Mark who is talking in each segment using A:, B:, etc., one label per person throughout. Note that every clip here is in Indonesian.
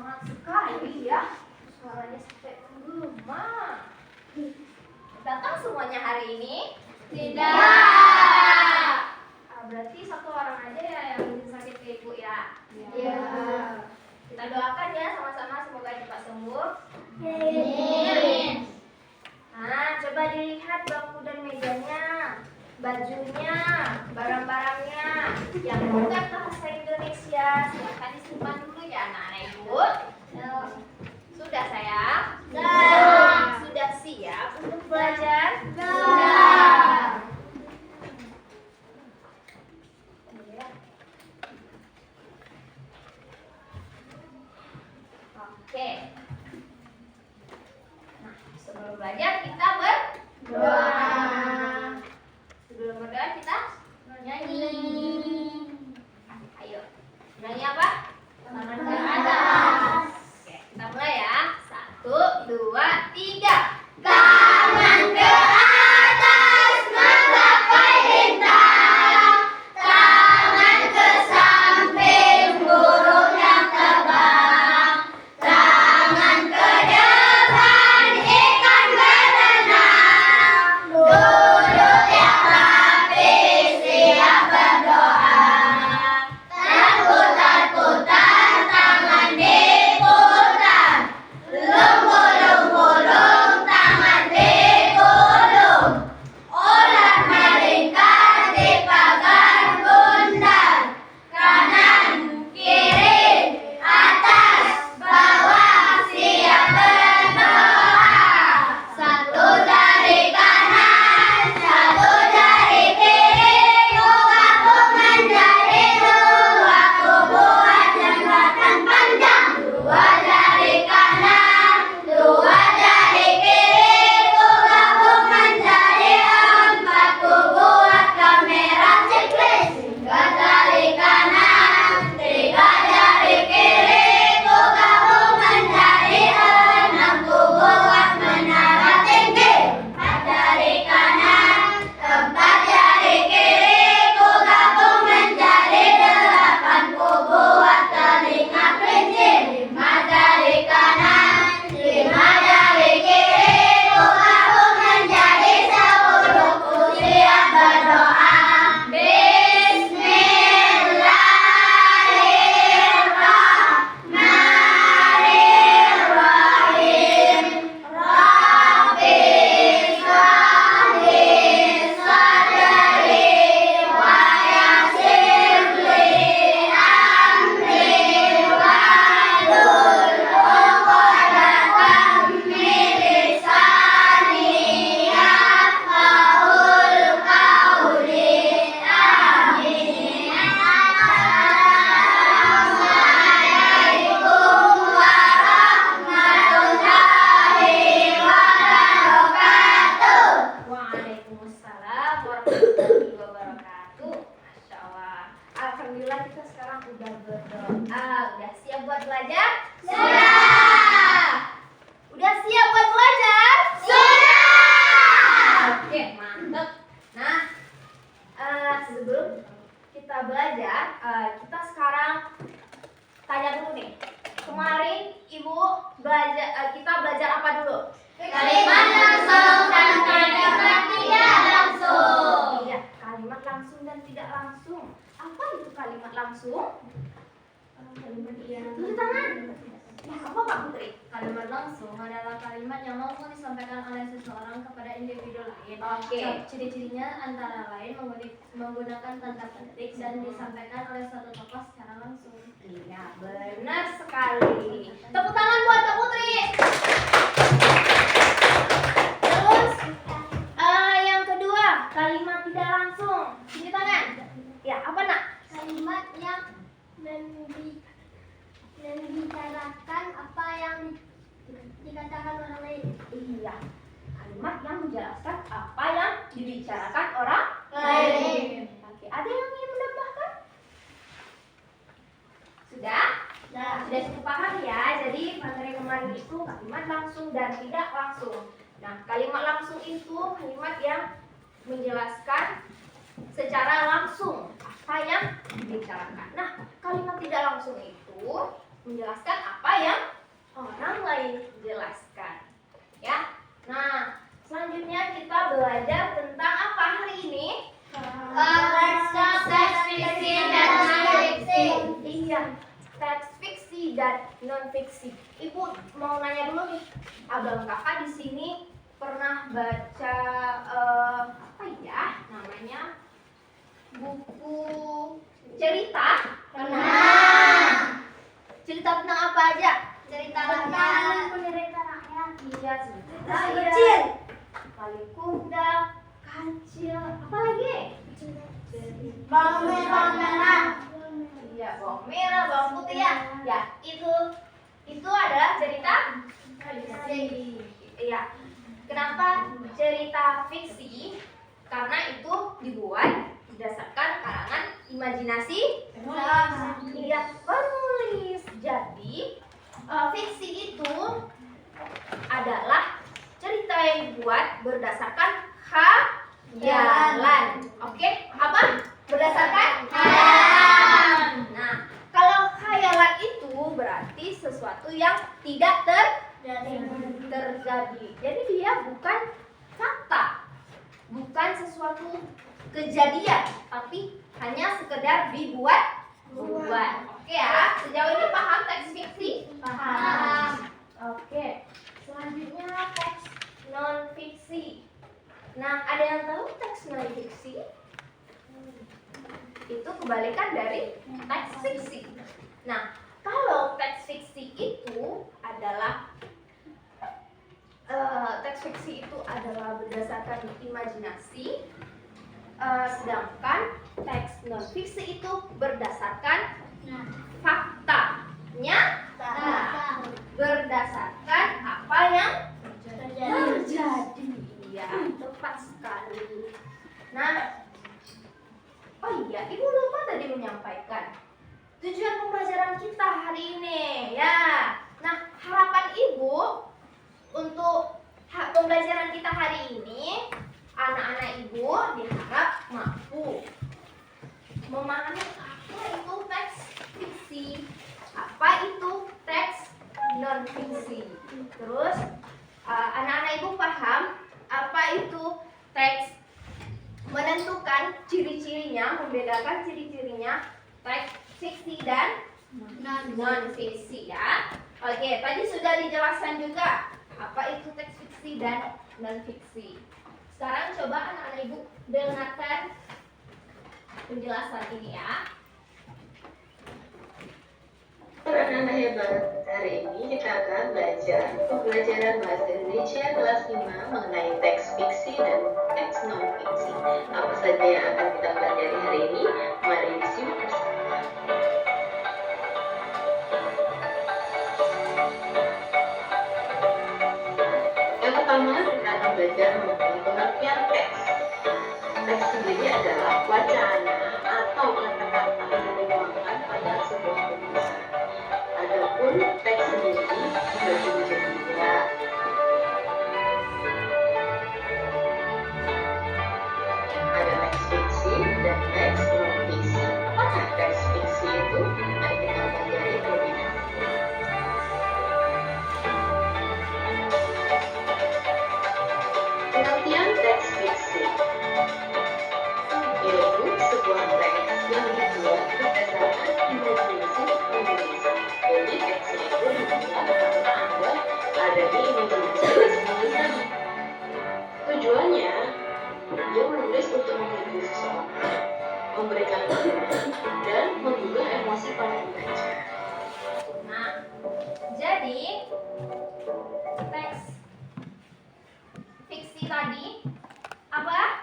A: semangat sekali ya. Suaranya sampai menggema. Datang semuanya hari ini?
B: Tidak.
A: Berarti satu orang aja ya yang sakit ke ibu ya?
B: Iya.
A: Kita doakan ya sama-sama semoga cepat sembuh.
B: Amin.
A: Nah, coba dilihat bangku dan mejanya, bajunya, barang-barangnya yang bukan bahasa Indonesia. Silakan disimpan dulu ya anak-anak ibu. Sudah sayang? Sudah siap untuk belajar? Oke. Nah, sebelum belajar kita berdoa. Sebelum berdoa kita nyanyi. Ayo, nyanyi apa? Tangan ke atas. Oke, kita mulai ya. 1, 2, 3.
B: Tangan ke atas menggapai bintang, tangan ke samping burung yang terbang, tangan ke depan ikan berenang, duduk yang rapi siap berdoa, terputar-putar tangan diputar, gulung-gulung tangan digulung, ular melingkar di pagar bundar, kanan, kiri, atas, bawah siap berdoa. Satu jari kanan, satu jari kiri, ku gabung menjadi dua, ku buat jembatan panjang. Dua jari kanan, dua jari kiri, ku gabung menjadi empat, ku buat kamera checklist. Tiga jari kanan, tiga jari kiri, ku gabung menjadi enam, ku buat menara tinggi. Empat jari kanan, empat jari kiri, ku gabung menjadi delapan, ku buat telinga kelinci. Lima jari kanan, lima jari kiri, ku gabung menjadi 10, ku siap berdoa. Bismillahirrahmanirrahim. Rabbi shrahli sadri wa yassir li amri wahlul 'uqdatam min lisani yafqahul qawli. Amin. Assalamualaikum warahmatullahi wabarakatuh.
A: Waalaikumsalam warahmatullahi wabarakatuh. Masya Allah. Alhamdulillah kita sekarang udah berdoa. Udah siap buat belajar?
B: Sudah.
A: Udah siap buat belajar?
B: Sudah.
A: Oke, mantap. Nah, sebelum kita belajar, kita sekarang tanya dulu nih. Kemarin ibu belajar, kita belajar apa dulu?
B: Kalimat langsung dan kalimat tidak langsung.
A: Iya, kalimat langsung dan tidak langsung. Apa itu kalimat langsung? Kalimat yang tulis tangan. Ya, apa Kak Putri?
C: Kalimat langsung adalah kalimat yang langsung disampaikan oleh seseorang kepada individu lain.
A: Oke.
C: Ciri-cirinya antara lain menggunakan tanda petik dan disampaikan oleh suatu tokoh secara langsung.
A: Iya, benar sekali. Tepuk tangan buat Kak Putri. Terus, yang kedua, kalimat tidak langsung. Cuci tangan. Ya, apa nak?
B: Kalimat yang membicarakan apa yang dikatakan orang lain.
A: Iya, kalimat yang menjelaskan apa yang dibicarakan orang
B: Lain.
A: Oke, ada yang ingin menambahkan? Sudah? Sudah cukup paham ya. Jadi materi kemarin itu kalimat langsung dan tidak langsung. Nah, kalimat langsung itu kalimat yang menjelaskan secara langsung apa yang dibicarakan. Nah, kalimat tidak langsung itu menjelaskan apa yang orang lain jelaskan. Ya. Nah, selanjutnya kita belajar tentang apa hari ini?
B: Teks fiksi dan non-fiksi.
A: Iya, teks fiksi dan non-fiksi. Ibu mau nanya dulu nih, abang kakak di sini pernah baca apa ya namanya, buku cerita?
B: Pernah.
A: Cerita tentang apa aja?
B: Cerita rakyat.
A: Iya, cerita
B: Kecil.
A: kecil. Paling kuda, kancil, apa lagi?
B: Bawang merah.
A: Iya, bawang merah, bawang putih ya. Ya, itu adalah cerita fiksi. Iya. Kenapa cerita fiksi? Karena itu dibuat berdasarkan karangan imajinasi. Iya, penulis. Jadi, fiksi itu adalah cerita yang dibuat berdasarkan khayalan. Oke, apa? Berdasarkan khayalan. Nah, kalau khayalan itu berarti sesuatu yang tidak terjadi. Jadi dia bukan fakta, bukan sesuatu kejadian, tapi hanya sekedar dibuat. Oke ya, sejauh ini paham teks fiksi?
B: Paham.
A: Oke, selanjutnya teks non fiksi. Nah, ada yang tahu teks non fiksi? Itu kebalikan dari teks fiksi. Nah, kalau teks fiksi itu adalah berdasarkan imajinasi, sedangkan teks non fiksi itu berdasarkan fakta nyata, berdasarkan apa yang terjadi. Iya, tepat sekali. Nah, oh iya, ibu lupa tadi menyampaikan tujuan pembelajaran kita hari ini. Ya, nah harapan ibu untuk pembelajaran kita hari ini, anak-anak ibu diharap mampu memahami apa itu teks fiksi, apa itu teks non fiksi. Terus anak-anak ibu paham apa itu teks, menentukan ciri-cirinya, membedakan ciri-cirinya teks fiksi dan non fiksi ya. Oke, tadi sudah dijelaskan juga apa itu teks fiksi dan non fiksi. Sekarang coba anak-anak ibu dengarkan penjelasan ini ya.
D: Para anak hebat, hari ini kita akan belajar pembelajaran bahasa Indonesia kelas 5 mengenai teks fiksi dan teks non fiksi. Apa saja yang akan kita pelajari hari ini? Mari disimak bersama. Yang pertama, kita akan belajar mengenai pengertian teks. Teks sendiri adalah wacana atau kata-kata yang dituangkan pada sebuah tulisan. Adapun teks sendiri dibagi menjadi dua. Ada teks fiksi dan teks non fiksi. Apakah teks fiksi itu? Mari kita pelajari terlebih dahulu. Pengertian teks fiksi yaitu sebuah teks yang dibuat berdasarkan imajinasi penulis. Jadi teksnya itu dibuat karena ada di imajinasi penulis tadi. Tujuannya, dia menulis untuk menghibur seseorang, memberikan hiburan, dan menggugah emosi para pembaca.
A: Nah, jadi teks fiksi tadi apa?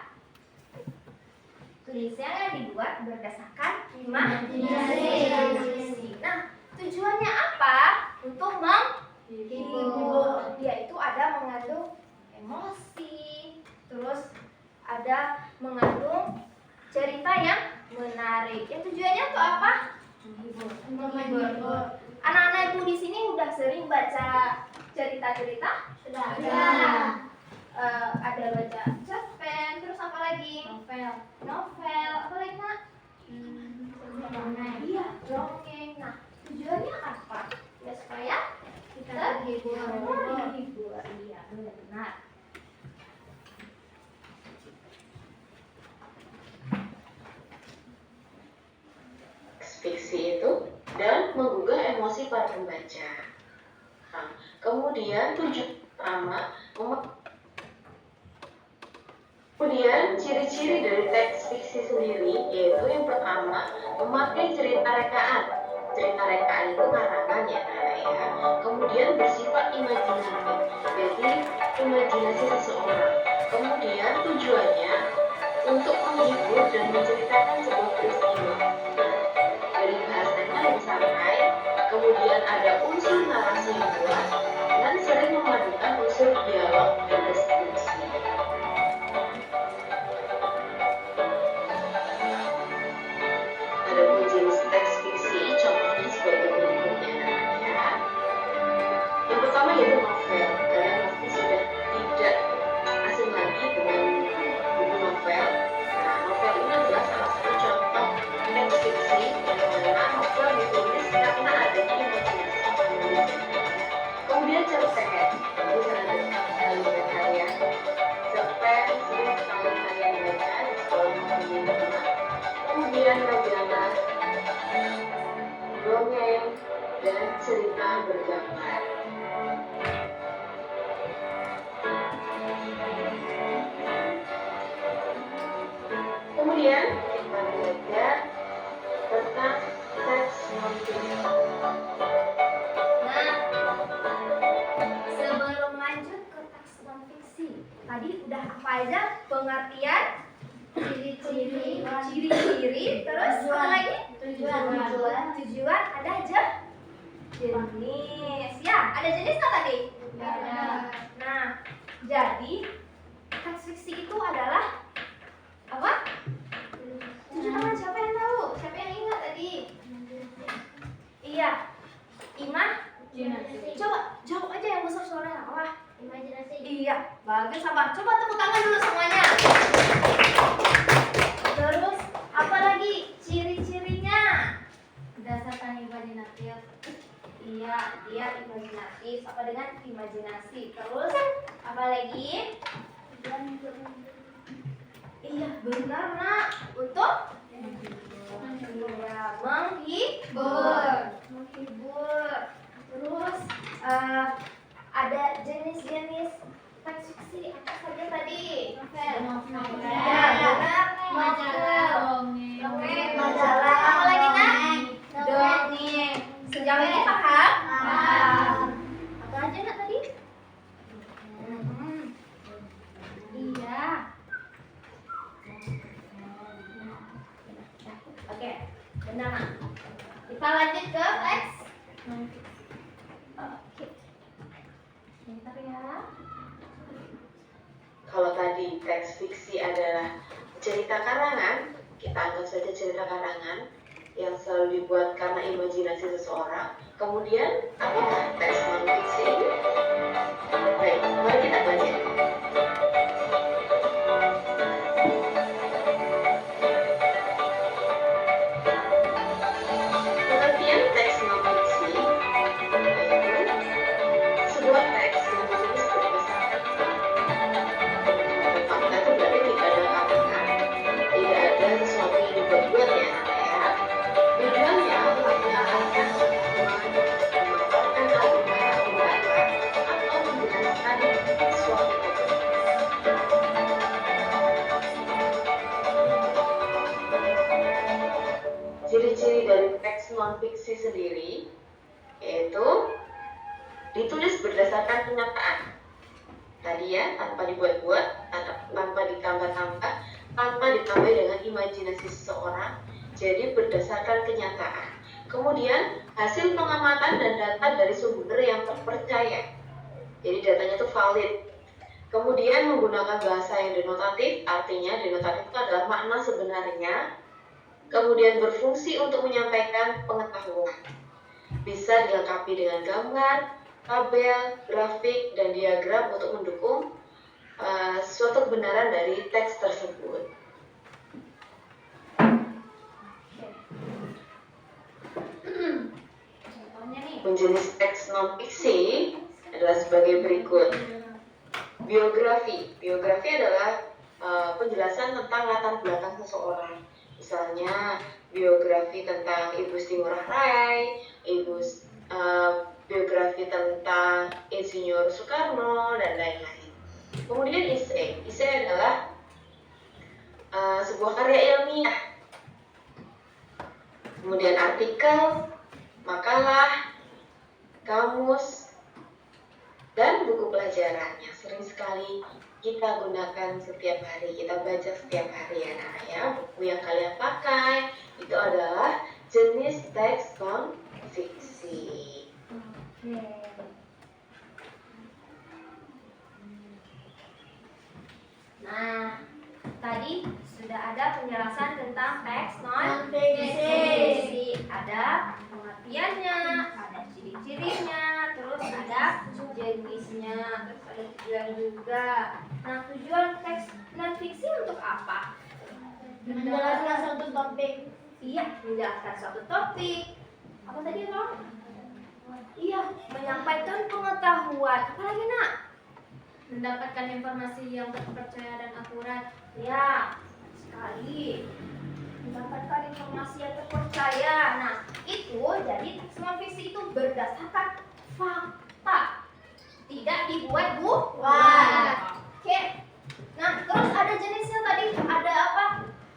A: Tulisan yang dibuat berdasarkan imajinasi. Nah, tujuannya apa? Untuk menghibur. Dia itu ada mengandung emosi, terus ada mengandung cerita yang menarik. Yang tujuannya untuk apa? Menghibur. Anak-anak ibu di sini udah sering baca cerita-cerita?
B: Sudah.
A: Ada baca cerpen, terus apa lagi? Novel, apa lagi nak? Iya, dongeng. Nah, tujuannya apa?
D: emosi para pembaca. Nah, kemudian tujuan pertama, kemudian ciri-ciri dari teks fiksi sendiri yaitu yang pertama memakai cerita rekaan. Cerita rekaan itu karangan ya, ya. Kemudian bersifat imajinatif, jadi imajinasi seseorang. Kemudian tujuannya untuk menghibur dan menceritakan sebuah peristiwa. Dari bahasanya yang santai, kemudian ada unsur narasi yang kuat, dan sering memadukan unsur dialog dan deskripsi. Adapun jenis teks fiksi, contohnya sebagai berikutnya ya. Yang pertama yaitu novel. Kalian pasti sudah tidak asing lagi dengan buku novel. Nah, novel ini adalah salah satu contoh teks fiksi yang mana novel ditulis karena adanya imajinasi penulis. Kemudian cerpen, itu sangat dekat sekali dengan kalian. Cerpen sering sekali kalian baca di sekolah maupun di rumah. Kemudian majalah, dongeng, dan cerita bergambar. Kemudian kita belajar tentang teks non-fiksi.
A: Nah, sebelum lanjut ke teks non-fiksi, tadi udah apa aja pengertian,
B: Ciri-ciri.
A: ciri-ciri, terus apa lagi?
B: Tujuan.
A: Ada aja jenis. Ya, ada jenis nggak tadi?
B: Ada.
A: Nah, jadi teks fiksi itu adalah apa? Cuci tangan, siapa yang tahu? Siapa yang ingat tadi? Iya, coba jawab aja yang besar suaranya. Apa?
B: Imajinasi.
A: Iya, bagus sabar. Coba tepuk tangan dulu semuanya. Terus apa lagi ciri-cirinya?
C: Berdasarkan imajinatif.
A: Iya, dia imajinatif. Apa dengan imajinasi? Terus apa lagi? Iya, benar nak. Untuk iya, menghibur. Terus ada jenis-jenis teks fiksi apa saja tadi?
B: Novel.
A: Ya, benar.
B: Majalah.
A: Dongeng, majalah. Apa lagi nak? Dongeng. Sejauh ini paham?
B: Paham.
A: Apa aja nak tadi? Iya. Oke, benar nak. Kita lanjut ke teks. Oke. Bentar ya.
D: Kalau tadi teks fiksi adalah cerita karangan, kita anggap saja cerita karangan yang selalu dibuat karena imajinasi seseorang. Kemudian, apakah teks non-fiksi? Baik, mari kita belajar. Pengertian teks non-fiksi yaitu sebuah teks yang ditulis berdasarkan fakta itu berarti tidak ada karangan, tidak ada sesuatu yang dibuat-buat ya. Tujuannya akan memaparkan argumen atau menjelaskan suatu topik. Ciri-ciri dari teks non-fiksi sendiri yaitu ditulis berdasarkan kenyataan. Tadi ya, tanpa dibuat-buat, tanpa ditambah-tambah, tanpa ditambah dengan imajinasi seseorang, jadi berdasarkan kenyataan. Kemudian hasil pengamatan dan data dari sumber yang terpercaya. Jadi datanya itu valid. Kemudian menggunakan bahasa yang denotatif, artinya denotatif itu adalah makna sebenarnya. Kemudian berfungsi untuk menyampaikan pengetahuan. Bisa dilengkapi dengan gambar, tabel, grafik, dan diagram untuk mendukung suatu kebenaran dari teks tersebut.
A: Contohnya nih.
D: Jenis teks non-fiksi adalah sebagai berikut. Biografi. Biografi adalah penjelasan tentang latar belakang seseorang. Misalnya biografi tentang Ibu Siti Ngurah Rai, Ibu Insinyur Soekarno, dan lain-lain. Kemudian esai. Esai adalah sebuah karya ilmiah. Kemudian artikel, makalah, kamus, dan buku pelajarannya sering sekali kita gunakan setiap hari, kita baca setiap hari ya anak ya. Buku yang kalian pakai itu adalah jenis teks non-fiksi.
A: Nah, tadi sudah ada penjelasan tentang teks non-fiksi.
B: Non-fiksi.
A: Ada pengertiannya, ada ciri-cirinya, terus ada jenisnya, terus ada tujuan juga. Nah, tujuan teks non-fiksi untuk apa?
B: Menjelaskan suatu topik.
A: Iya, menjelaskan suatu topik. Apa tadi, Rom? Iya, menyampaikan pengetahuan. Apa lagi, Nak?
C: Mendapatkan informasi yang terpercaya dan akurat.
A: Ya, sekali. Mendapatkan informasi yang terpercaya. Nah, itu jadi teks non-fiksi itu berdasarkan fakta. Tidak dibuat buat. Oke. Nah, terus ada jenisnya tadi. Ada apa?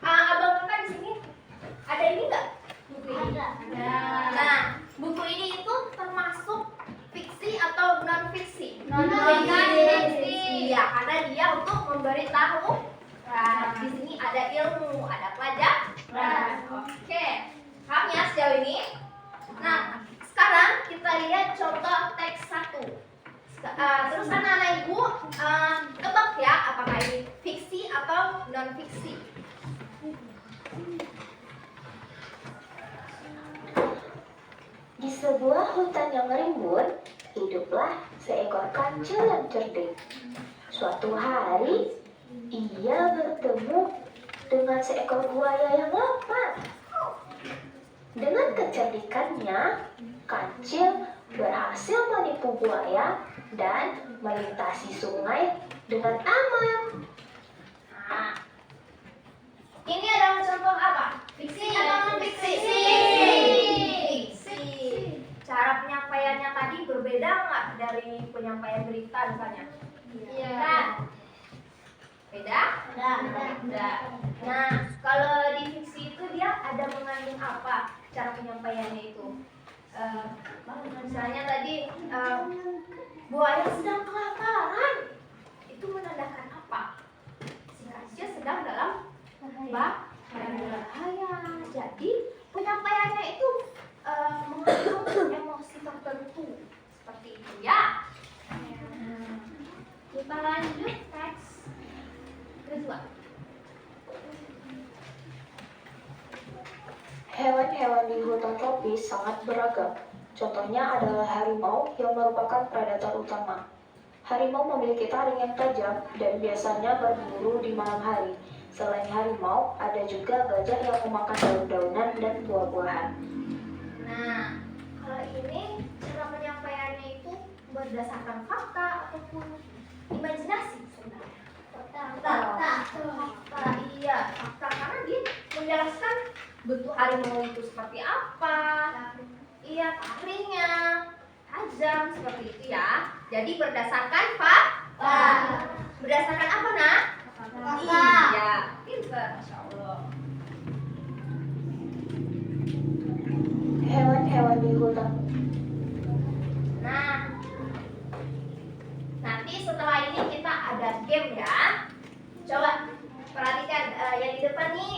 A: Abang kakak di sini. Ada ini enggak? Buku ini.
B: Ada.
A: Nah, buku ini itu termasuk fiksi atau non-fiksi?
B: Non-fiksi.
A: Iya, karena dia untuk memberitahu. Nah, di sini ada ilmu, ada pelajaran. Oke, paham ya sejauh ini? Nah, sekarang kita lihat contoh teks 1. Terus anak-anak ibu tebak ya apakah ini fiksi atau non-fiksi.
E: Di sebuah hutan yang rimbun, hiduplah seekor kancil yang cerdik. Suatu hari, ia bertemu dengan seekor buaya yang lapar. Dengan kecerdikannya, kancil berhasil menipu buaya dan melintasi sungai dengan aman.
A: Nah, ini adalah contoh apa? Fiksi atau non-fiksi? Fiksi. Cara penyampaiannya tadi berbeda nggak dari penyampaian berita misalnya?
B: Iya.
A: Kan? Beda? Beda. Nah, kalau di fiksi itu dia ada mengandung apa? Cara penyampaiannya itu. Misalnya tadi buaya sedang kelaparan. Itu menandakan apa? Si kancil sedang dalam bahaya. Jadi penyampaiannya itu mengandung emosi tertentu seperti itu ya. Kita lanjut teks kedua.
E: Hewan-hewan di hutan tropis sangat beragam. Contohnya adalah harimau yang merupakan predator utama. Harimau memiliki taring yang tajam dan biasanya berburu di malam hari. Selain harimau, ada juga gajah yang memakan daun-daunan dan buah-buahan.
A: Nah, kalau ini cara penyampaiannya itu berdasarkan fakta ataupun imajinasi sebenarnya. Fakta. Iya, fakta karena dia menjelaskan bentuk harimau itu seperti apa. Iya, taringnya tajam seperti itu ya. Jadi berdasarkan fakta. Berdasarkan apa, Nak?
B: Fakta.
A: Iya, pintar, Masya Allah.
E: Hewan-hewan di hutan.
A: Nah, nanti setelah ini kita ada game ya. Coba perhatikan yang di depan nih.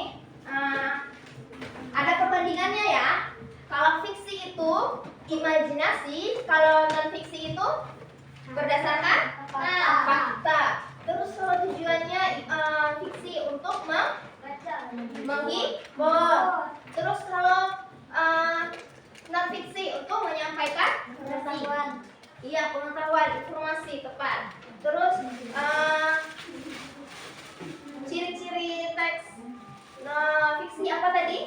A: Ada perbandingannya ya. Kalau fiksi itu imajinasi, kalau non fiksi itu berdasarkan fakta. Terus kalau tujuannya fiksi untuk menghibur. Terus kalau non fiksi untuk menyampaikan
B: Pengetahuan.
A: iya, pengetahuan, informasi tepat. Terus ciri-ciri teks fiksi apa tadi?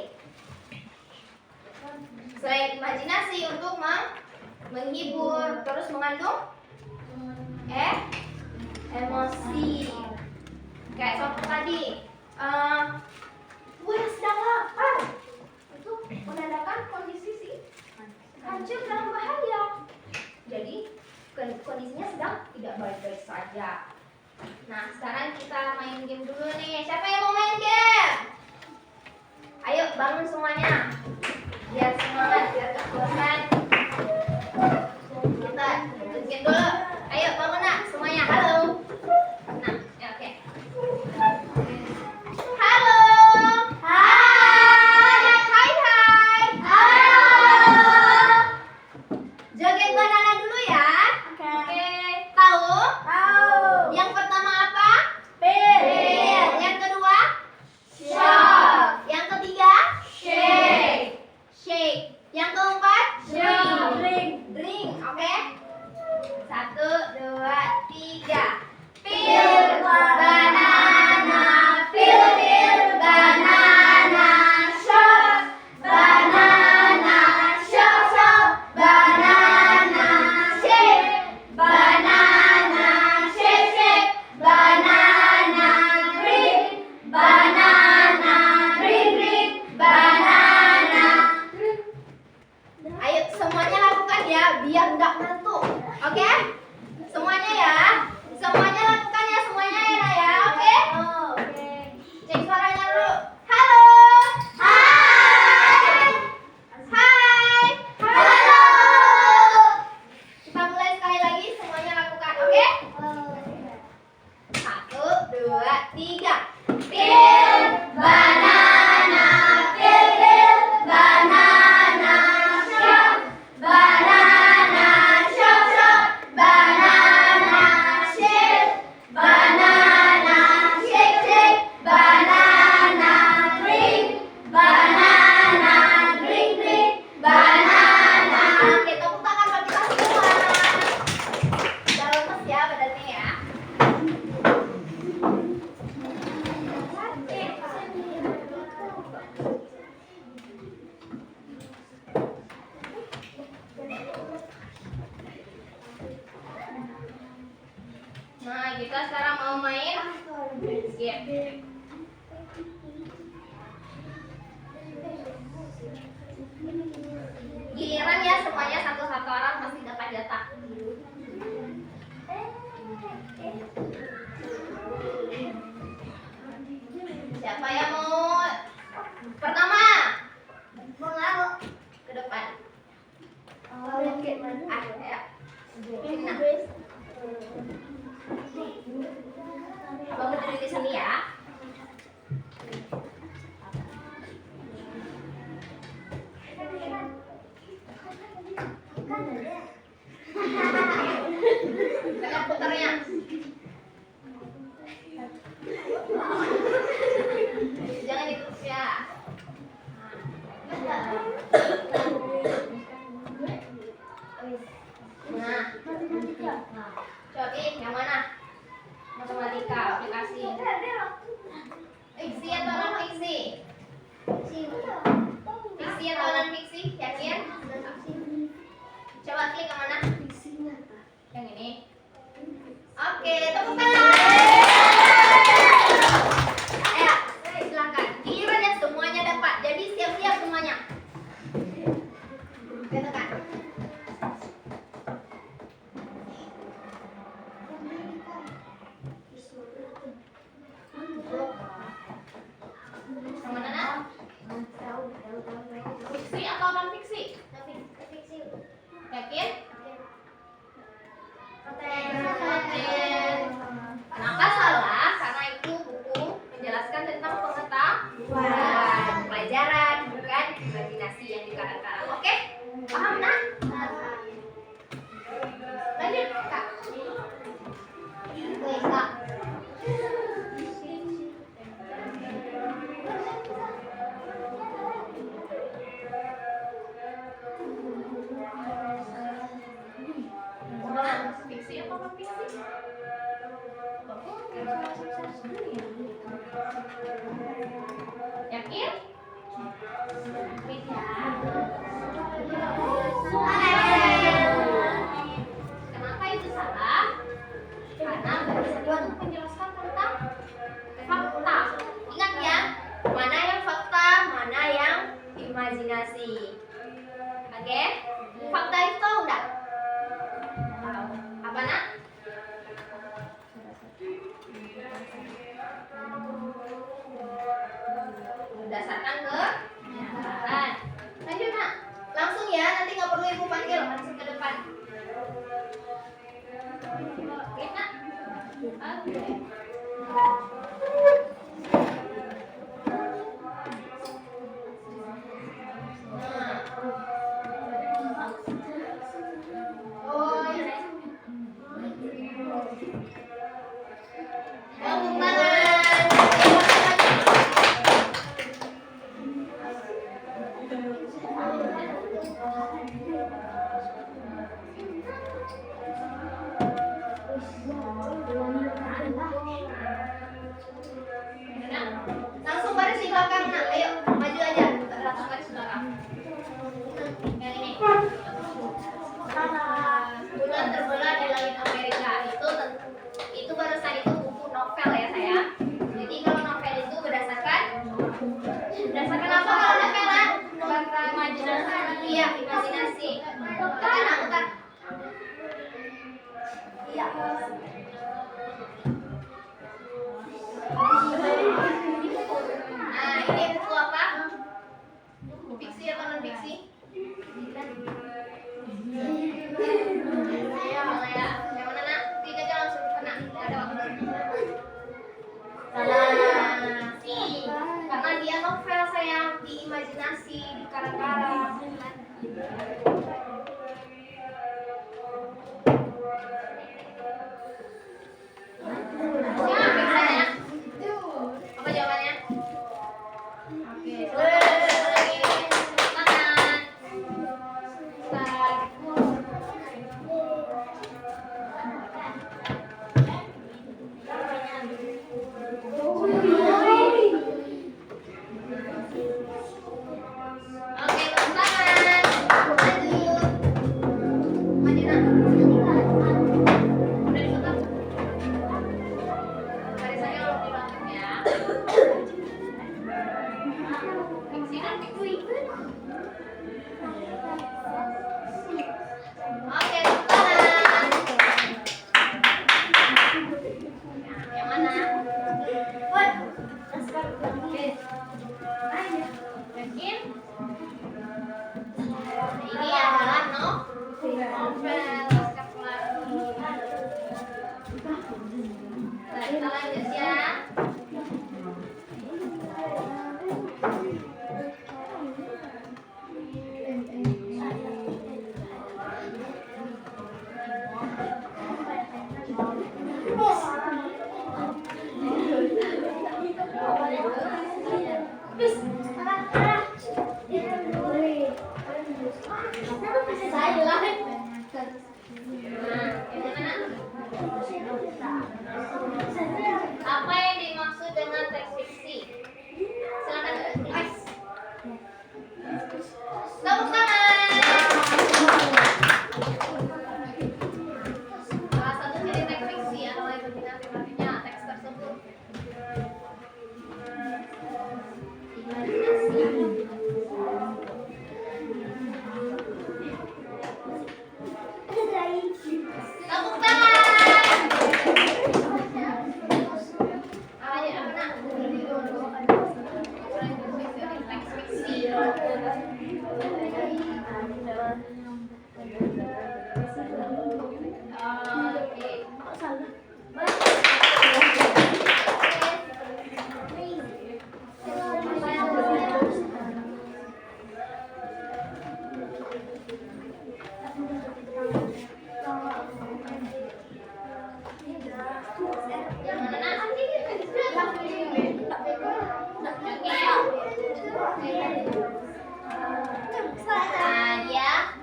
A: Selain imajinasi untuk menghibur, terus mengandung emosi. Kayak contoh tadi, buaya sedang lapar. Itu menandakan kondisi si kancil dalam bahaya. Jadi kondisinya sedang tidak baik-baik saja. Nah, sekarang kita main game dulu nih. Siapa yang mau main game? Ayo bangun semuanya. Biar semangat, biar gak bosan. Kita ikut game dulu. Ayo bangun nak semuanya. Halo. Nah, ya, oke. Halo. Hai. Hai. Halo. Joget banana dulu ya. Oke. Tahu? Yang pertama apa? Pil. Yang kedua? Shock. Yang ketiga? Shake. Yang keempat? Drink. Oke? 1, 2, 3. Pil banana. Pil banana. Shock. Banana. Shock. Banana. Shake. Banana. Shake. Banana. Drink. Banana. Drink. Banana. Ayo semuanya lakukan ya biar nggak ngantuk. Oke? Semuanya ya. Semuanya lakukan ya semuanya ya Nak, ya. Oke? Cek suaranya dulu. Halo. Hai. Halo. Kita mulai sekali lagi semuanya lakukan. Oke? 1, 2, 3. Pil banana. Pil banana. Shock. Banana. Shock. Banana. Shake. Banana. Shake. Banana. Drink. Banana. Drink. Banana. Oke, tepuk tangan buat kita semua. Udah lemes ya badannya ya. Nah, kita sekarang mau main game. Giliran ya semuanya satu-satu orang pasti dapat jatah. Siapa yang mau pertama? Mau ke depan. Ya. Nah. Abang berdiri di sini ya. Banyak putarnya. Jangan ditutup ya. Nah, coba yang mana? Matematika, aplikasi. Fiksi atau non fiksi? Fiksi atau non fiksi? Yakin? Coba klik ke mana? Yang ini. Oke. Langsung baris di belakang, nak. Ayo, maju aja. Langsung baris di belakang. Yang ini. Bulan terbelah di langit Amerika. Itu barusan itu buku novel ya, sayang. Jadi kalau novel itu berdasarkan apa kalau novel? Imajinasi. Iya, imajinasi. Bukan. Iya. Nah, ini buku apa? Fiksi atau non fiksi? Ayo, Malaya. Yang mana, nak? Tiga aja langsung kena. Tidak ada waktu. Salah. Karena dia novel, sayang. Di imajinasi, di karang-karang. Apa jawabannya? Oke, ini adalah novel Laskar Pelangi. Nah, kita lanjut ya. Apa yang dimaksud dengan teks fiksi? Silakan guys. Tepuk tangan. Salah satu ciri teks fiksi adalah imajinasi artinya teks tersebut. Tepuk tangan.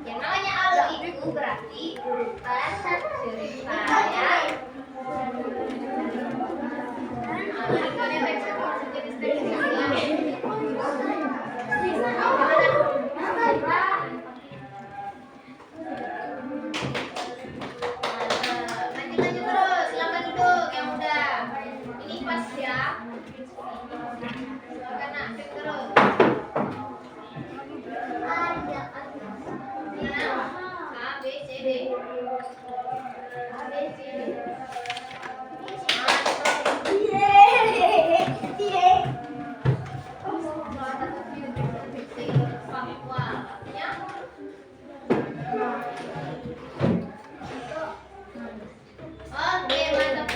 A: Yang namanya alu itu berarti urutan cerita ya. Lanjut terus, silakan duduk yang muda. Ini pas ya. Silakan nak, duduk terus. A, B, C, D. A, B, C, D. Oke, mantap.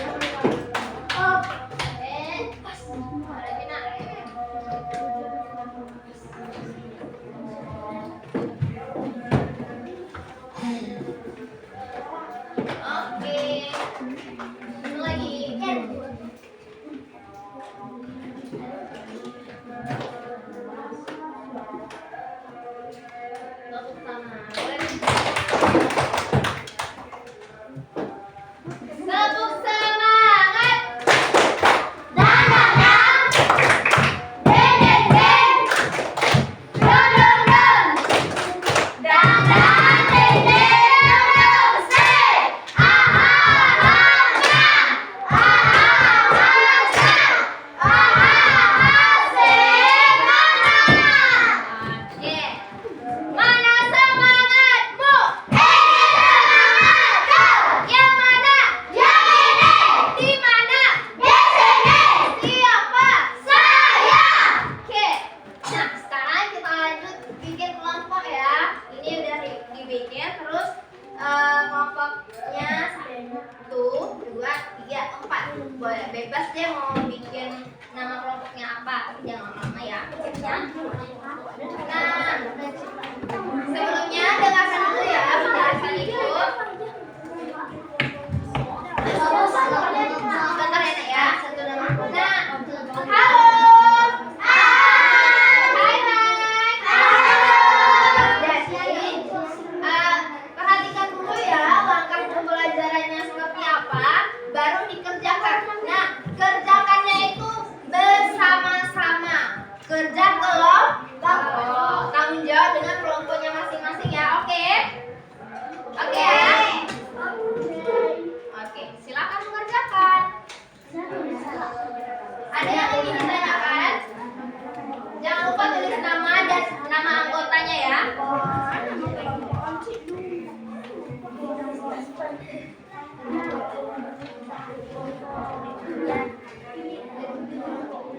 A: Tepuk semangat. Dang dang dang. Deng deng deng. Dong dong dong. Dang dang deng deng dong dong say. Ah ah ah ah. Ah ah ah ah. Ah ah ah semangat. Oke. Mana semangatmu? Ini semangatku. Yang mana? Yang ini. Di mana? Di sini. Siapa? Saya. Oke. Nah, sekarang kita lanjut bikin kelompok ya. Ini udah dibikin, terus kelompoknya 1, 2, 3, 4. Boleh bebas deh mau bikin nama kelompoknya apa, tapi jangan lama ya. Nah, sebelumnya dengarkan dulu ya penjelasan itu. Bentar ya Nak ya, satu nama. Nah, halo. Hai hai. Jadi, perhatikan dulu ya langkah pembelajarannya seperti apa, baru dikerjakan. Nah, kerjakannya itu bersama-sama. Kerja kelompok. Tanggung jawab dengan kelompoknya masing-masing ya. Oke? Oke ya? Oke, silakan mengerjakan. Ada yang ingin ditanyakan? Jangan lupa tulis nama dan nama anggotanya ya.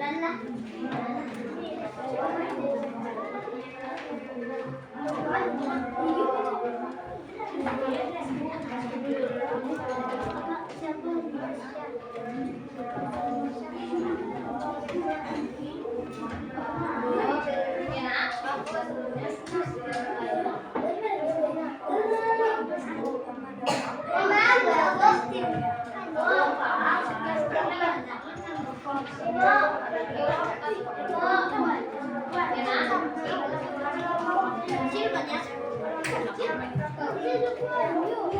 A: Ya, Nak.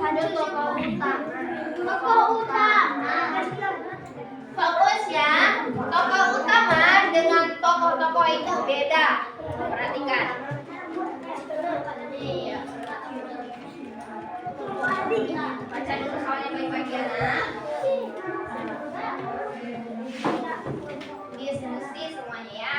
A: Ada tokoh utama. Fokus ya. Tokoh utama dengan tokoh-tokoh itu beda. Perhatikan. Iya. Baca dulu soalnya baik-baik ya, Nak. Diskusi semuanya ya.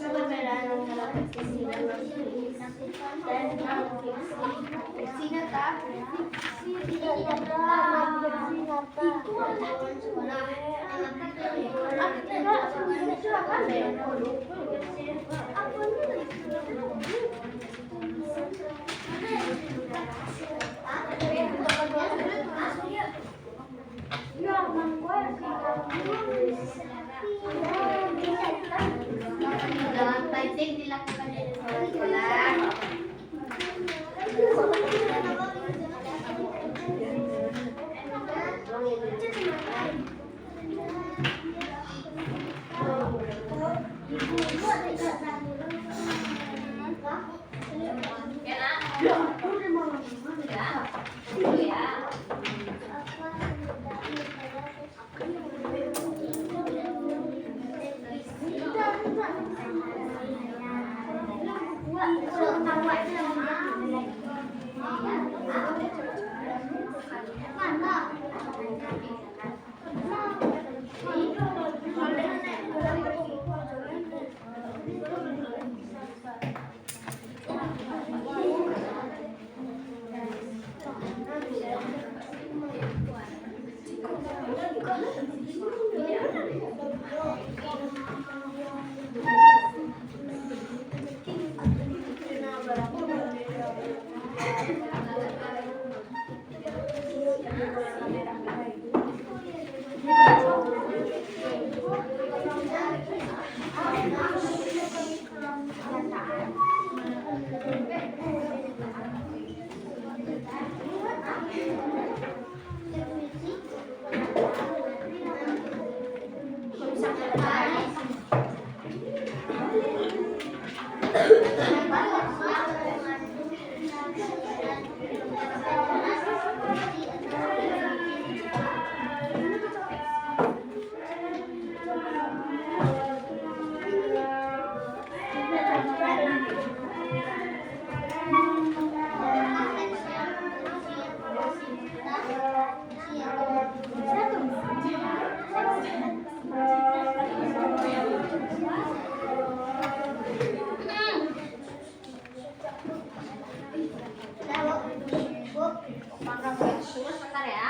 B: Perbedaan antara fiksi dan non-fiksi dan non-fiksi.
A: Fiksi nyata.
B: Fiksi nyata.
C: Dalam praktik dilakukan di sekolah. Sebentar ya.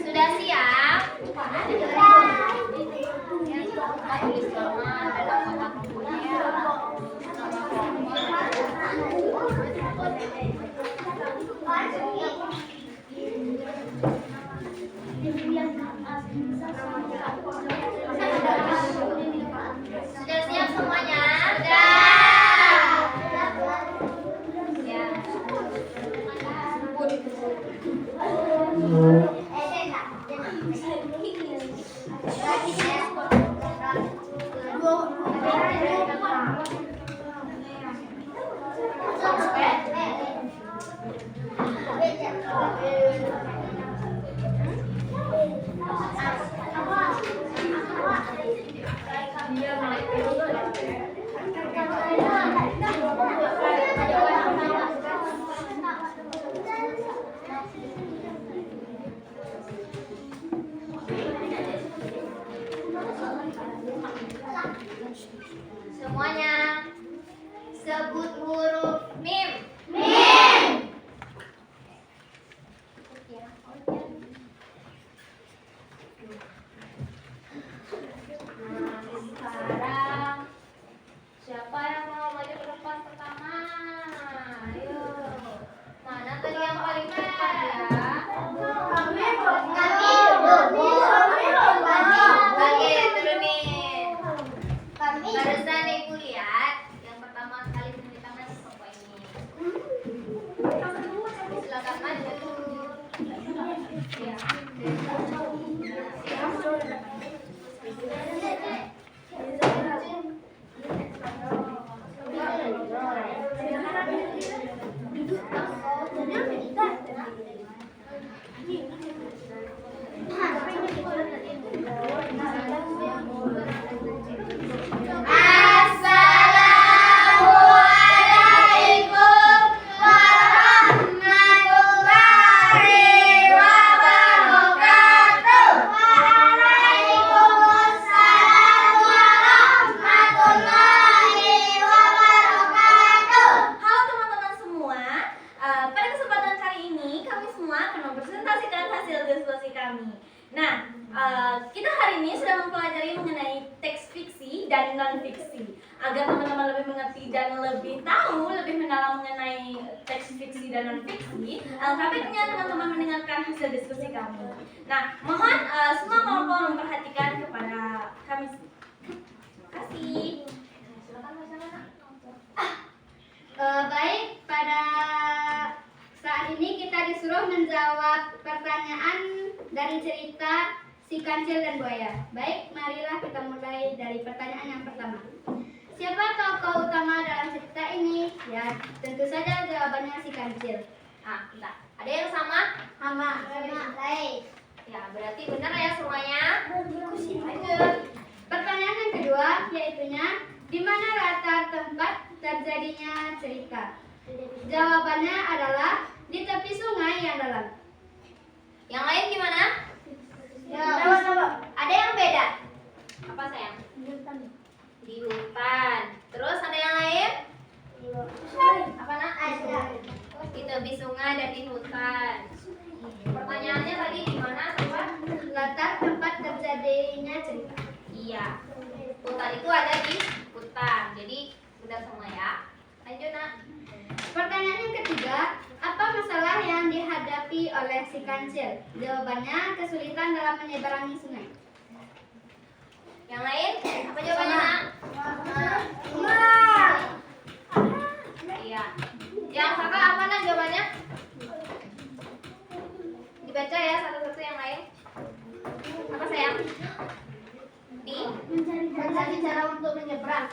C: Sudah siap? Sudah siap semuanya? Semuanya Barusan Ibu lihat yang pertama kali mencuci tangan siapa ini? Silakan maju. Ya.
A: Assalamualaikum warahmatullahi wabarakatuh. Waalaikumsalam warahmatullahi wabarakatuh.
C: Halo teman-teman semua, pada kesempatan kali ini kami semua akan mempresentasikan hasil diskusi kami. Nah, kita hari ini sudah mempelajari mengenai teks fiksi dan non fiksi. Agar teman-teman lebih mengerti dan lebih tahu, lebih mendalam mengenai teks fiksi dan non fiksi, kami punya teman-teman mendengarkan hasil diskusi kami. Nah, mohon semua kelompok memperhatikan kepada kami. Terima kasih. Silakan Mas.
B: Baik, pada saat ini kita disuruh menjawab pertanyaan dari cerita Si Kancil dan Buaya. Baik, marilah kita mulai dari pertanyaan yang pertama. Siapa tokoh utama dalam cerita ini? Ya, tentu saja jawabannya Si Kancil.
A: Nah, bentar. Ada yang sama?
B: Sama. Baik.
A: Ya, berarti benar ya semuanya.
B: Lanjut. Pertanyaan yang kedua, yaitunya di mana latar tempat terjadinya cerita? Jawabannya adalah di tepi sungai yang dalam.
A: Yang lain gimana?
B: Ya.
A: Ada yang beda? Apa sayang? Di hutan. Terus ada yang lain? Apa nak? Di tepi sungai dan di hutan. Pertanyaannya tadi di mana coba?
B: Latar tempat terjadinya cerita.
A: Iya. Hutan itu ada di hutan. Jadi udah semua ya. Lanjut nak.
B: Pertanyaan yang ketiga, apa masalah yang dihadapi oleh Si Kancil? Jawabannya kesulitan dalam menyeberangi sungai.
A: Yang lain? Apa jawabannya nak? Iya. Yang kakak apa nak jawabannya? Dibaca ya satu-satu yang lain. Apa sayang?
B: Mencari cara untuk menyeberang.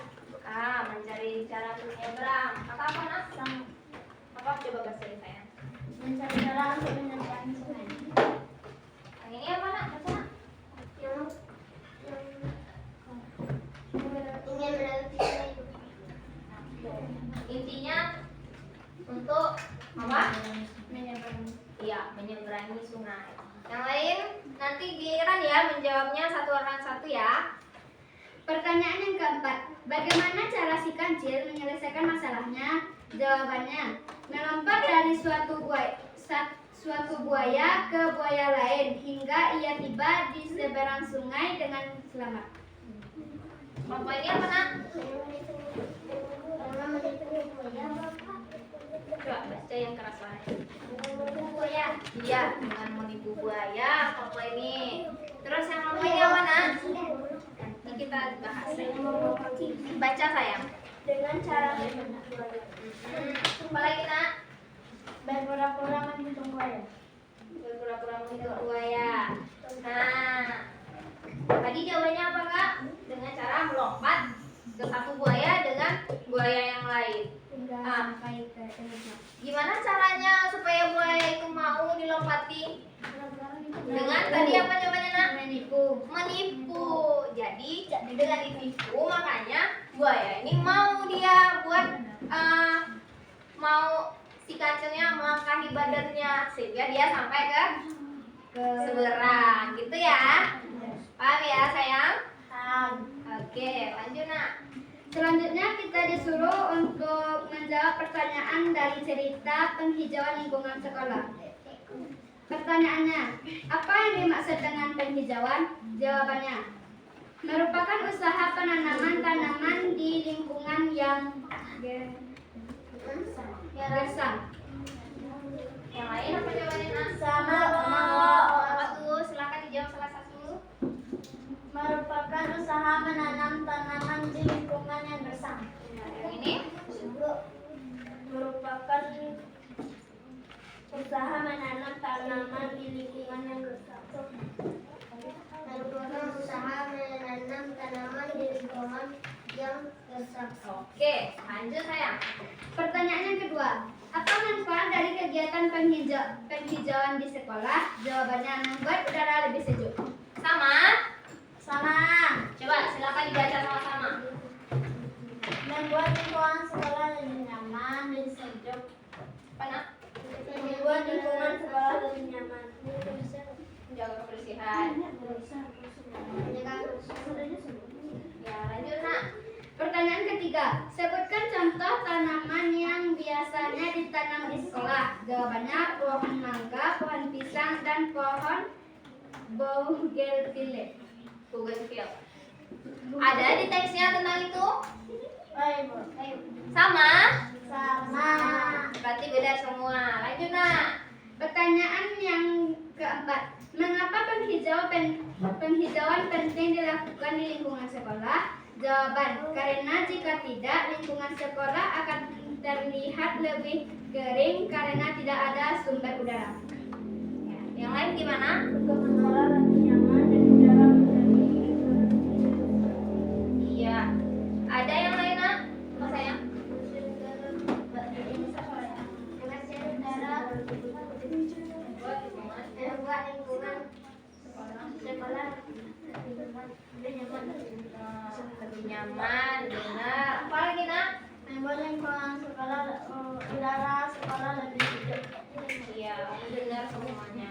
A: Mencari cara untuk menyeberang. Kakak apa nak? Apa coba bahasa sayang?
B: Mencari cara untuk menyeberangi sungai.
A: Yang ini apa nak? Baca nak.
B: Ingin melewati sungai.
A: Intinya untuk apa?
B: Menyeberangi.
A: Iya, menyeberangi sungai. Yang lain nanti giliran ya menjawabnya satu orang satu ya.
B: Pertanyaan yang keempat, bagaimana cara Si Kancil menyelesaikan masalahnya? Jawabannya, melompat dari suatu buaya ke buaya lain hingga ia tiba di seberang sungai dengan selamat.
A: Bapak ini apa nak? Coba baca yang keras suaranya.
B: Buaya.
A: Iya, dengan menipu buaya, Bapak ini. Terus yang apa ini apa nak? Nanti kita bahas. Baca sayang.
B: Dengan cara
A: Apa lagi nak?
B: berpura-pura menghitung buaya.
A: Berpura-pura menipu buaya. Nah, tadi jawabannya apa kak? Dengan cara melompat ke satu buaya dengan buaya yang lain.
B: Hingga
A: Ah.
B: sampai ke emasnya.
A: Gimana caranya supaya buaya itu mau dilompati? Dengan tadi apa jawabannya nak?
B: Menipu.
A: Menipu. Jadi dengan ditipu makanya buaya ini mau dia buat mau si kancilnya melangkahi badannya sehingga dia sampai ke seberang gitu ya. Paham ya sayang? Oke, lanjut nak.
B: Selanjutnya kita disuruh untuk menjawab pertanyaan dari cerita penghijauan lingkungan sekolah. Pertanyaannya, apa yang dimaksud dengan penghijauan? Jawabannya, merupakan usaha penanaman tanaman di lingkungan yang gersang.
A: Yang lain apa jawabannya nak?
B: Sama.
A: Apa tuh? Silakan dijawab salah satu.
B: Merupakan usaha menanam tanaman di lingkungan yang gersang.
A: Yang ini
B: Merupakan usaha menanam tanaman di lingkungan yang gersang. Merupakan usaha menanam tanaman di lingkungan yang gersang.
A: Oke, lanjut sayang.
B: Pertanyaan yang kedua, apa manfaat dari kegiatan penghijauan di sekolah? Jawabannya membuat udara lebih sejuk.
A: Sama.
B: Sama.
A: Coba silakan dibaca sama-sama.
B: Membuat lingkungan sekolah lebih nyaman, lebih sejuk.
A: Apa nak?
B: Membuat lingkungan sekolah lebih nyaman.
A: Menjaga kebersihan. Ya, lanjut nak.
B: Pertanyaan ketiga, sebutkan contoh tanaman yang biasanya ditanam di sekolah. Jawabannya pohon mangga, pohon pisang, dan pohon bougainville.
A: Bougainville. Ada di teksnya tentang itu?
B: Ayo.
A: Sama?
B: Sama.
A: Berarti beda semua. Lanjut nak.
B: Pertanyaan yang keempat, mengapa penghijauan penting dilakukan di lingkungan sekolah? Jawaban, karena jika tidak, lingkungan sekolah akan terlihat lebih kering karena tidak ada sumber udara.
A: Yang lain gimana?
B: Sekolah lebih nyaman dan udara lebih.
A: Iya. Ada yang lain nak? Apa sayang?
B: Membuat lingkungan sekolah
A: Lebih nyaman, benar. Apa lagi nak?
B: membuat lingkungan sekolah udara sekolah lebih sejuk.
A: Iya, benar semuanya.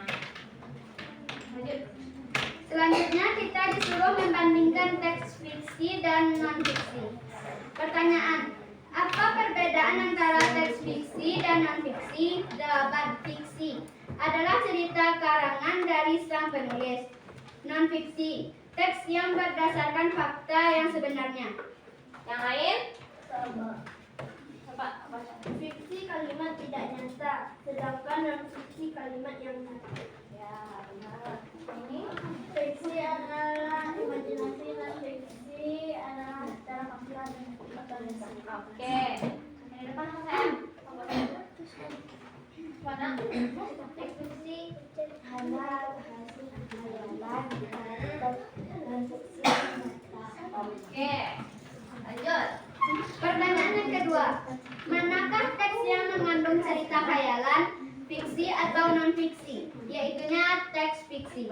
A: Lanjut.
B: Selanjutnya kita disuruh membandingkan teks fiksi dan non fiksi. Pertanyaan, apa perbedaan antara teks fiksi dan non fiksi? Jawaban, fiksi adalah cerita karangan dari sang penulis. Non fiksi, teks yang berdasarkan fakta yang sebenarnya.
A: Yang lain?
B: Apa? Fiksi kalimat tidak nyata, sedangkan non fiksi kalimat yang nyata.
A: Ya, benar. Ini
B: Fiksi adalah imajinasi dan fiksi adalah secara faktual dan faktualisasi.
A: oke. Yang depan apa sayang? Mana?
B: Teks fiksi adalah hasil hayalan dan fiksi nyata.
A: Oke. Lanjut.
B: Pertanyaan yang kedua, manakah teks yang mengandung cerita khayalan, fiksi atau non fiksi? Yaitunya teks fiksi.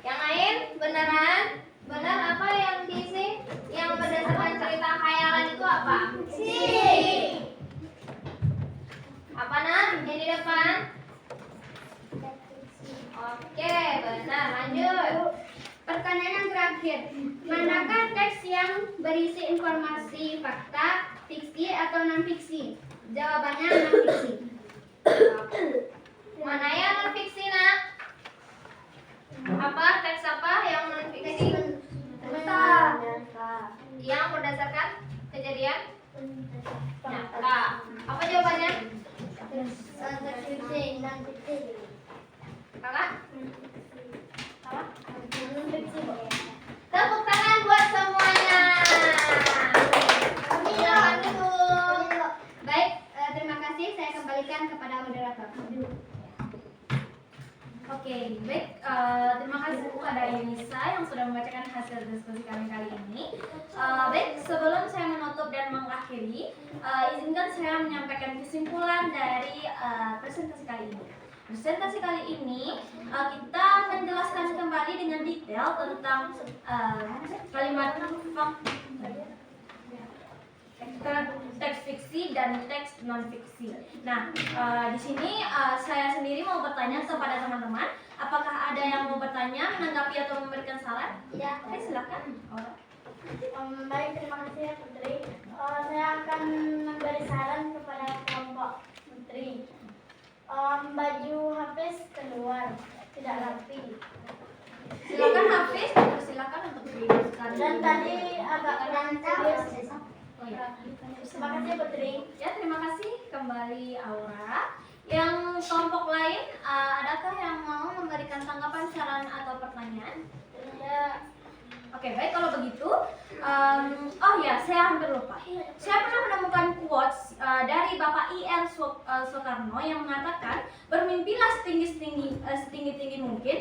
A: Yang lain beneran? Benar apa yang diisi? Yang berdasarkan cerita khayalan itu apa?
B: Fiksi.
A: Apa nak? Yang di depan? Oke, benar. Lanjut.
B: Pertanyaan yang terakhir, manakah teks yang berisi informasi fakta, fiksi atau non fiksi? Jawabannya non fiksi.
A: Mana yang non fiksi nak? Apa teks apa yang non fiksi? Yang berdasarkan kejadian nyata. Apa jawabannya?
B: Teks fiksi, non fiksi.
A: Kakak? Apa?
B: Non fiksi.
A: Tepuk tangan buat semuanya. Silakan duduk.
B: Baik, terima kasih. Saya kembalikan kepada moderator.
C: Oke, baik. Terima kasih kepada Yunisa yang sudah membacakan hasil diskusi kami kali ini. Baik, sebelum saya menutup dan mengakhiri, izinkan saya menyampaikan kesimpulan dari presentasi kali ini. Presentasi kali ini kita menjelaskan kembali dengan detail tentang kalimat teks fiksi dan teks non fiksi. Nah, di sini saya sendiri mau bertanya kepada teman-teman, apakah ada yang mau bertanya, menanggapi atau memberikan saran?
B: Ya.
C: Oke, silakan.
B: Baik, terima kasih ya Putri. Saya akan memberi saran kepada kelompok Putri. Baju Hafiz keluar, tidak rapi.
C: Silakan Hafiz, silakan untuk dijelaskan.
B: Dan tadi agak kurang serius.
C: Oh ya.
B: Terima kasih Putri.
C: Ya, terima kasih kembali Aura. Yang kelompok lain, adakah yang mau memberikan tanggapan, saran atau pertanyaan?
B: Ya,
C: Oke, baik kalau begitu. Oh ya, saya hampir lupa. Saya pernah menemukan quotes dari Bapak I.R. Soekarno yang mengatakan, bermimpilah setinggi-tinggi mungkin.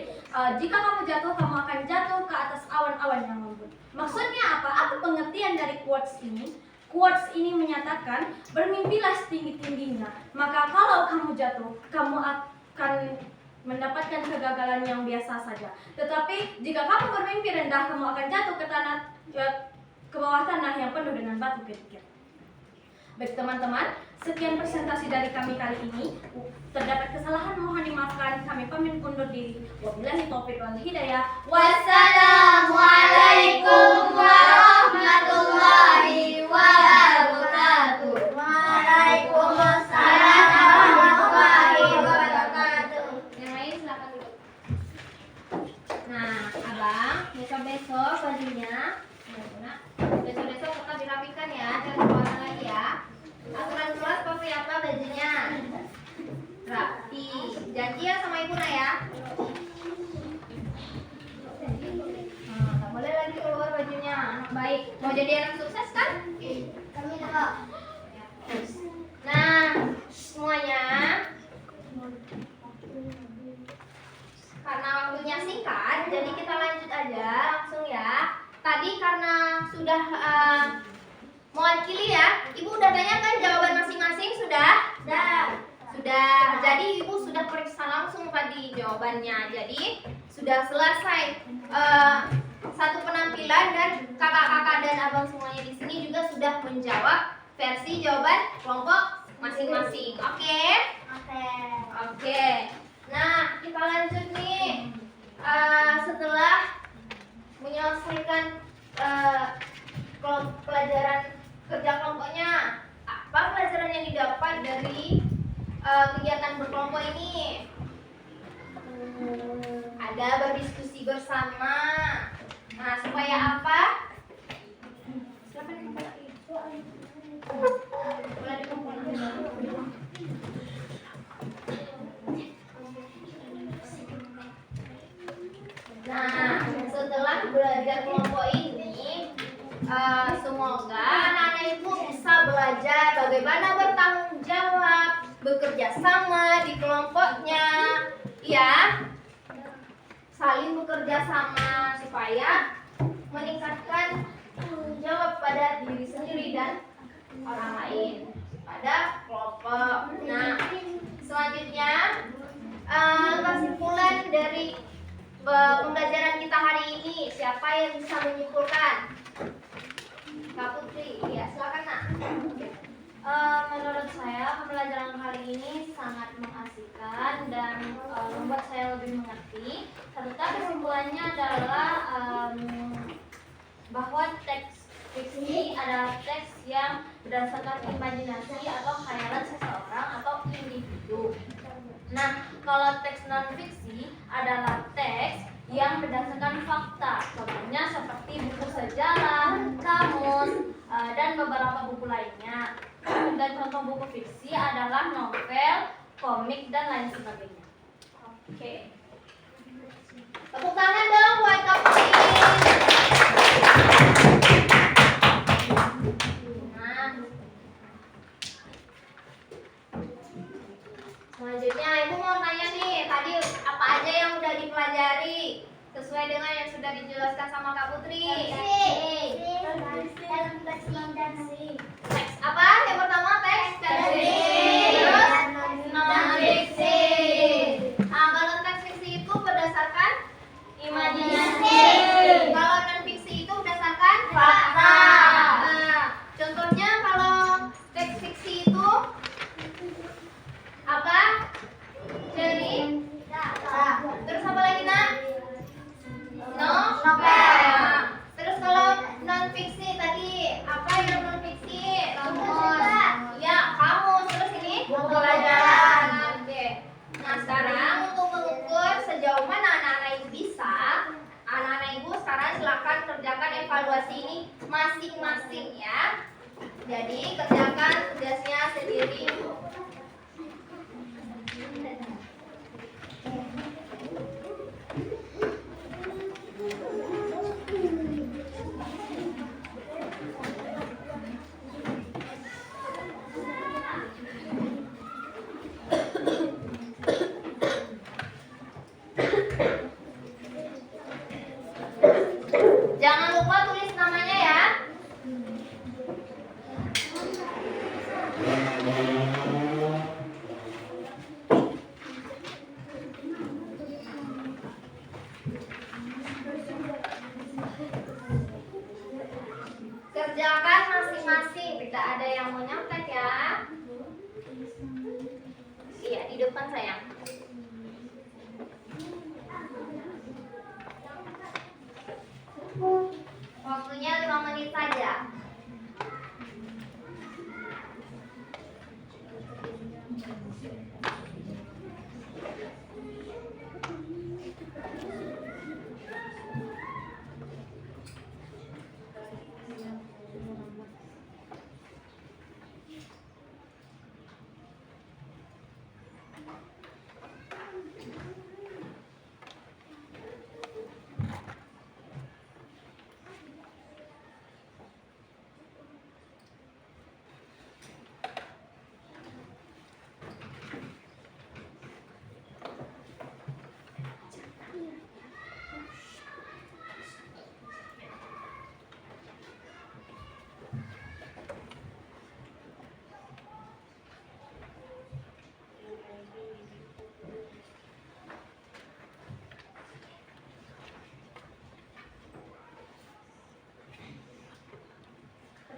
C: Jika kamu jatuh, kamu akan jatuh ke atas awan-awan yang lembut. Maksudnya apa? Apa pengertian dari quotes ini? Quotes ini menyatakan, bermimpilah setinggi-tingginya. Maka kalau kamu jatuh, kamu akan mendapatkan kegagalan yang biasa saja. Tetapi jika kamu bermimpi rendah, kamu akan jatuh ke tanah, ke bawah tanah yang penuh dengan batu kerikil. Baik teman-teman, sekian presentasi dari kami kali ini. Terdapat kesalahan mohon dimaafkan. Kami pamit undur diri. Wabillahi taufiq wal hidayah.
B: Wassalamualaikum warahmatullahi wabarakatuh. Waalaikumsalam warahmatullahi wabarakatuh. Yang lain silakan dulu.
A: Nah, abang, besok-besok bajunya, besok-besok tetap dirapikan ya, jangan keluar lagi ya. Aturan kelas seperti apa bajunya? Rapi. Janji ya sama ibu Nak ya. Nah, tak boleh lagi keluar bajunya. Anak baik. Mau jadi anak sukses kan?
B: Kami dulu.
A: Nah, semuanya. Karena waktunya singkat, jadi kita lanjut aja langsung ya. Tadi karena sudah mewakili ya, ibu udah tanyakan jawaban masing-masing sudah? Sudah. Jadi ibu sudah periksa langsung tadi jawabannya. Jadi sudah selesai satu penampilan dan kakak-kakak dan abang semuanya di sini juga sudah menjawab versi jawaban kelompok masing-masing. Oke? Oke. Nah, kita lanjut nih. Setelah menyelesaikan pelajaran kerja kelompoknya, apa pelajaran yang didapat dari kegiatan berkelompok ini? Ada berdiskusi bersama. Nah, supaya apa? Silakan boleh dikumpulkan. Nah, setelah belajar kelompok ini, semoga anak-anak ibu bisa belajar bagaimana bertanggung jawab, bekerja sama di kelompoknya, ya, saling bekerja sama supaya meningkatkan tanggung jawab pada diri sendiri dan orang lain pada kelompok. Nah, selanjutnya kesimpulan dari pembelajaran kita hari ini, siapa yang bisa menyimpulkan? Kak Putri, ya silakan Nak.
E: Menurut saya pembelajaran kali ini sangat mengasihkan dan membuat saya lebih mengerti. Serta kesimpulannya adalah bahwa teks fiksi adalah teks yang berdasarkan imajinasi atau khayalan seseorang atau individu. Nah, kalau teks non-fiksi adalah teks yang berdasarkan fakta. Contohnya seperti buku sejarah, kamus, dan beberapa buku lainnya. Dan contoh buku fiksi adalah novel, komik, dan lain sebagainya.
A: Oke. Tepuk tangan dong buat Kak Putri. Nah, selanjutnya ibu mau tanya nih, tadi apa aja yang udah dipelajari sesuai dengan yang sudah dijelaskan sama Kak Putri? Teks apa? Yang pertama teks fiksi. Terus non-fiksi. Nah, kalau teks fiksi itu berdasarkan imajinasi. Kalau non-fiksi itu berdasarkan fakta. Nah, contohnya kalau teks fiksi itu apa? Cerita. Terus apa lagi Nak? Novel. Terus kalau non fiksi tadi apa yang non fiksi? Kamus. Ya, kamus. Terus ini buku pelajaran. Oke. Nah, sekarang untuk mengukur sejauh mana anak-anak ibu bisa, anak-anak ibu sekarang silakan kerjakan evaluasi ini masing-masing ya. Jadi kerjakan tugasnya sendiri. Kerjakan masing-masing, tidak ada yang mau nyontek ya. Iya, di depan sayang. Waktunya 5 menit saja.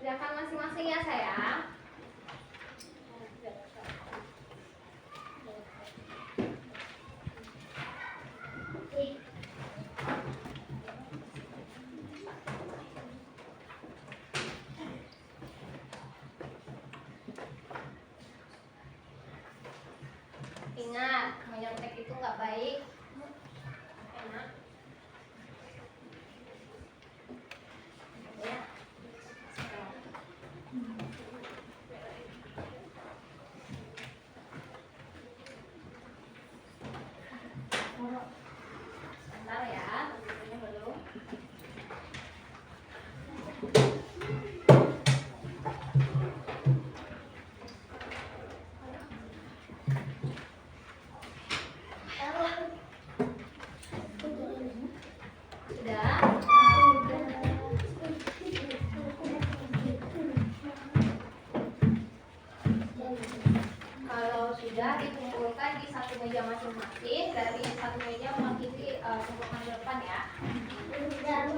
A: Kerjakan masing-masing ya sayang. Ingat, menyontek itu nggak baik. Enak. Ya. Sebentar ya, ini belum. Sudah. Kalau sudah dikumpulkan di satu meja masing-masing, dari satu meja mewakili kumpulkan di depan ya. Jangan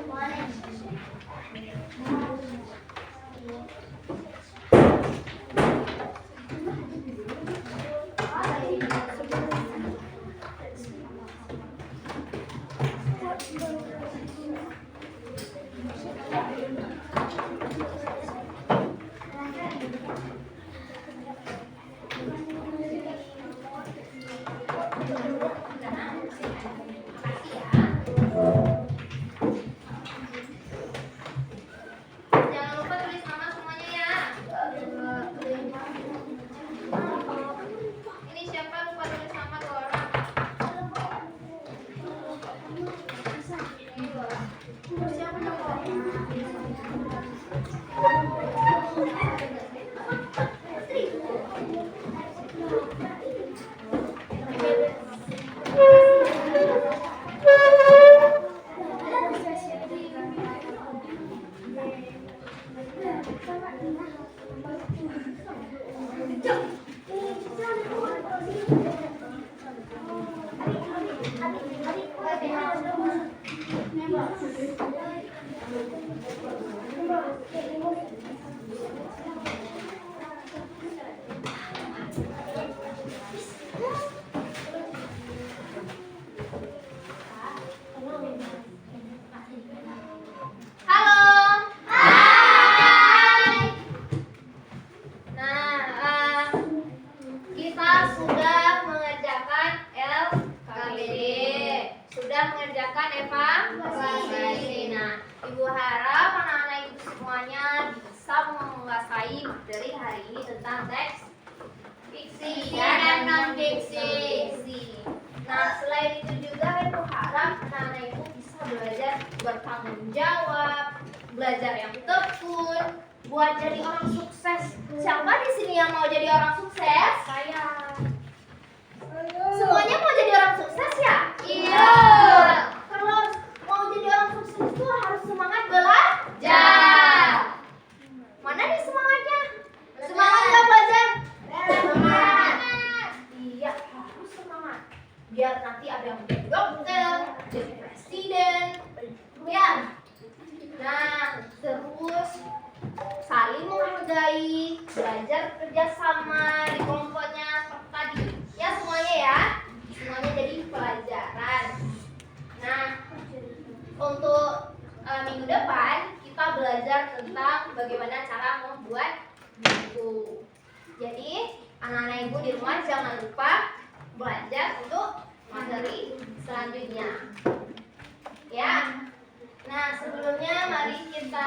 A: lupa tulis nama semuanya ya. Ini siapa lupa tulis nama 2 orang? Ini 2 orang. Siapa dong? Halo. Hai. Nah, kita sudah mengerjakan LKBD. Sudah mengerjakan evaluasi. Nah, Ibu harap anak-anak Ibu semuanya bisa menguasai materi hari ini tentang teks fiksi dan non fiksi. Nah, selain itu juga Ibu harap anak-anak Ibu bisa belajar bertanggung jawab, belajar yang tekun, buat jadi orang sukses. Siapa di sini yang mau jadi orang sukses? Saya. Semuanya mau jadi orang sukses ya? Iya. Kalau mau jadi orang sukses itu harus semangat belajar. Mana nih semangatnya? Semangat nggak belajar? Semangat. Iya, harus semangat. Biar nanti ada yang jadi dokter, jadi presiden. Ya. Nah, terus menghargai, belajar kerjasama di kelompoknya seperti tadi. Ya semuanya ya, semuanya jadi pelajaran. Nah, untuk minggu depan kita belajar tentang bagaimana cara membuat buku. Jadi anak-anak ibu di rumah jangan lupa belajar untuk materi selanjutnya. Ya. Nah, sebelumnya mari kita